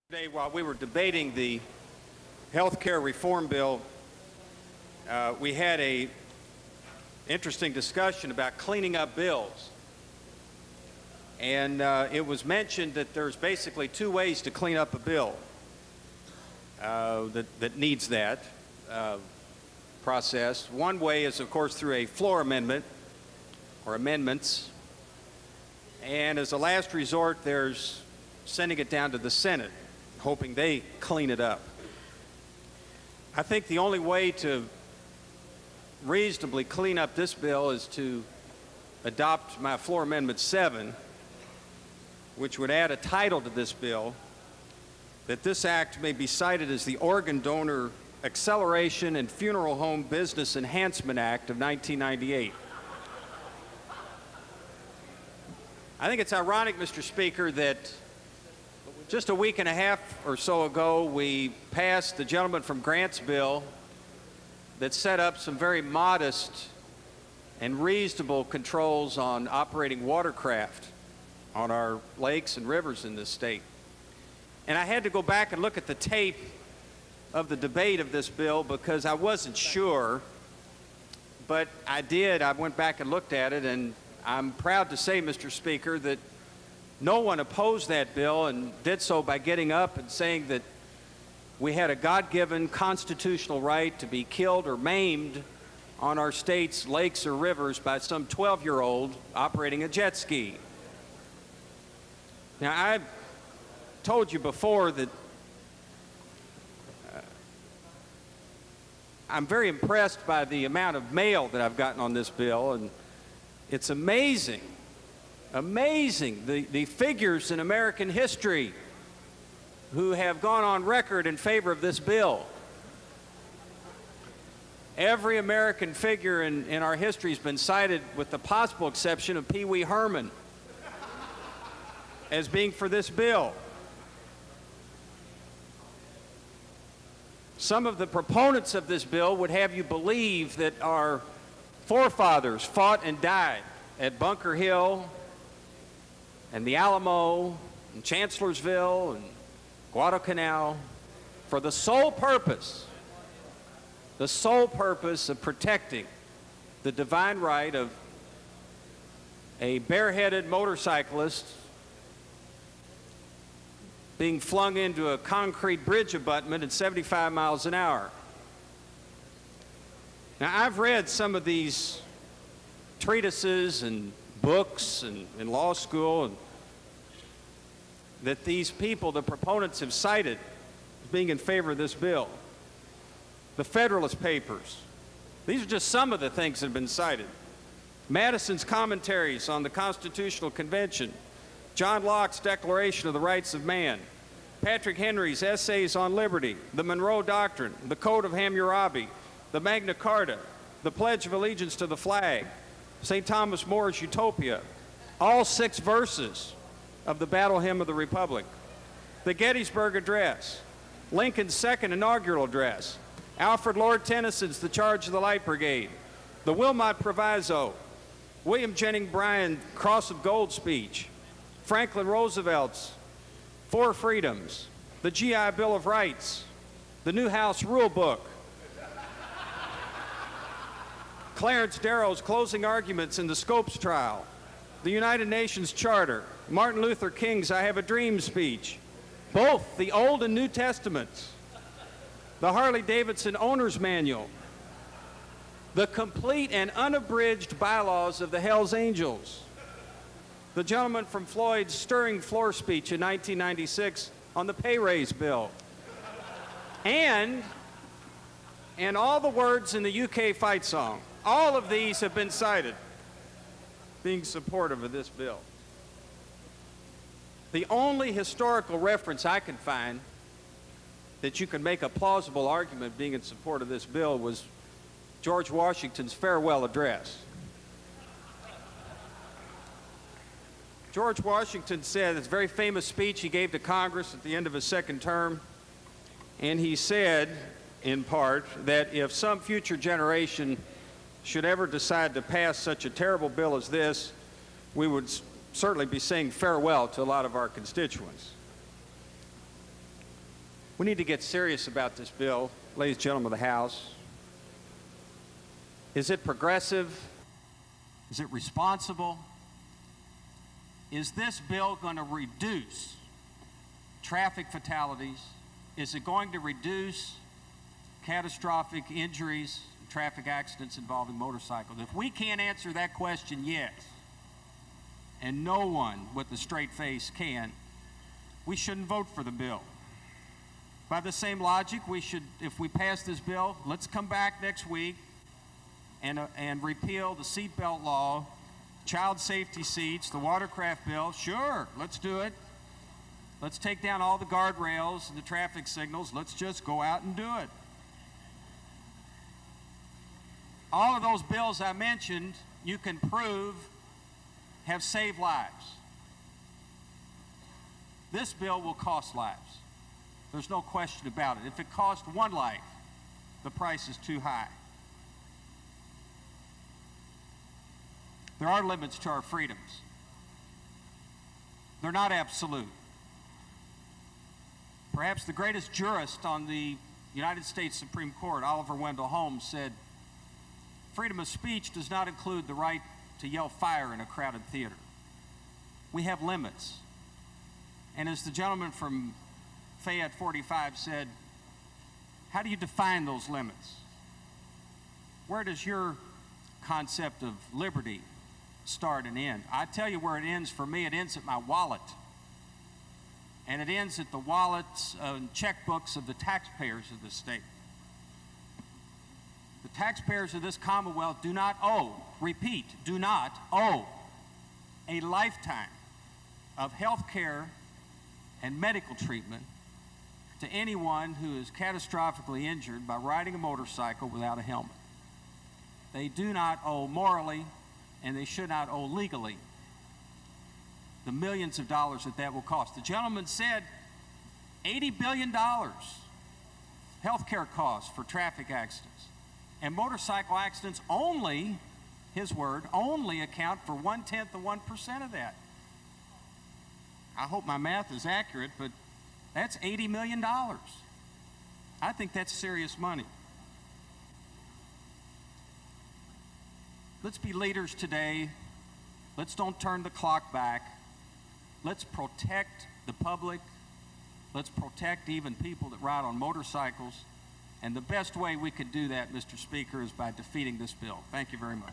Today, while we were debating the health care reform bill, we had an interesting discussion about cleaning up bills. And it was mentioned that there's basically two ways to clean up a bill that needs that process. One way is, of course, through a floor amendment or amendments. And as a last resort, there's sending it down to the Senate, hoping they clean it up. I think the only way to reasonably clean up this bill is to adopt my floor amendment 7, which would add a title to this bill, that this act may be cited as the Organ Donor Acceleration and Funeral Home Business Enhancement Act of 1998. I think it's ironic, Mr. Speaker, that just a week and a half or so ago, we passed the gentleman from Grant's bill that set up some very modest and reasonable controls on operating watercraft on our lakes and rivers in this state. And I had to go back and look at the tape of the debate of this bill because I wasn't sure, but I did. I went back and looked at it, and I'm proud to say, Mr. Speaker, that no one opposed that bill and did so by getting up and saying that we had a God-given constitutional right to be killed or maimed on our state's lakes or rivers by some 12-year-old operating a jet ski. Now, I've told you before that I'm very impressed by the amount of mail that I've gotten on this bill, and it's amazing. Amazing, the figures in American history who have gone on record in favor of this bill. Every American figure in our history has been cited, with the possible exception of Pee Wee Herman, as being for this bill. Some of the proponents of this bill would have you believe that our forefathers fought and died at Bunker Hill and the Alamo and Chancellorsville and Guadalcanal for the sole purpose of protecting the divine right of a bareheaded motorcyclist being flung into a concrete bridge abutment at 75 miles an hour. Now, I've read some of these treatises and books and in law school, and that these people, the proponents, have cited as being in favor of this bill. The Federalist Papers. These are just some of the things that have been cited. Madison's commentaries on the Constitutional Convention, John Locke's Declaration of the Rights of Man, Patrick Henry's Essays on Liberty, the Monroe Doctrine, the Code of Hammurabi, the Magna Carta, the Pledge of Allegiance to the flag, St. Thomas More's Utopia, all 6 verses of the Battle Hymn of the Republic, the Gettysburg Address, Lincoln's second inaugural address, Alfred Lord Tennyson's The Charge of the Light Brigade, the Wilmot Proviso, William Jennings Bryan's Cross of Gold speech, Franklin Roosevelt's 4 Freedoms, the GI Bill of Rights, the Newhouse Rule Book, Clarence Darrow's closing arguments in the Scopes trial, the United Nations Charter, Martin Luther King's I Have a Dream speech, both the Old and New Testaments, the Harley-Davidson Owner's Manual, the complete and unabridged bylaws of the Hells Angels, the gentleman from Floyd's stirring floor speech in 1996 on the pay raise bill, and all the words in the UK fight song. All of these have been cited being supportive of this bill. The only historical reference I can find that you can make a plausible argument being in support of this bill was George Washington's farewell address. George Washington said, this very famous speech he gave to Congress at the end of his second term, and he said, in part, that if some future generation should ever decide to pass such a terrible bill as this, we would certainly be saying farewell to a lot of our constituents. We need to get serious about this bill, ladies and gentlemen of the House. Is it progressive? Is it responsible? Is this bill going to reduce traffic fatalities? Is it going to reduce catastrophic injuries, traffic accidents involving motorcycles? If we can't answer that question yet, and no one with a straight face can, we shouldn't vote for the bill. By the same logic, we should, if we pass this bill, let's come back next week and repeal the seatbelt law, child safety seats, the watercraft bill. Sure, let's do it. Let's take down all the guardrails and the traffic signals. Let's just go out and do it. All of those bills I mentioned, you can prove have saved lives. This bill will cost lives. There's no question about it. If it cost one life, the price is too high. There are limits to our freedoms. They're not absolute. Perhaps the greatest jurist on the United States Supreme Court, Oliver Wendell Holmes, said, freedom of speech does not include the right to yell fire in a crowded theater. We have limits. And as the gentleman from Fayette 45 said, how do you define those limits? Where does your concept of liberty start and end? I tell you where it ends for me. It ends at my wallet. And it ends at the wallets and checkbooks of the taxpayers of this state. The taxpayers of this Commonwealth do not owe, repeat, do not owe a lifetime of health care and medical treatment to anyone who is catastrophically injured by riding a motorcycle without a helmet. They do not owe morally, and they should not owe legally the millions of dollars that will cost. The gentleman said $80 billion health care costs for traffic accidents. And motorcycle accidents only, his word, only account for 1/10 of 1% of that. I hope my math is accurate, but that's $80 million. I think that's serious money. Let's be leaders today. Let's don't turn the clock back. Let's protect the public. Let's protect even people that ride on motorcycles. And the best way we could do that, Mr. Speaker, is by defeating this bill. Thank you very much.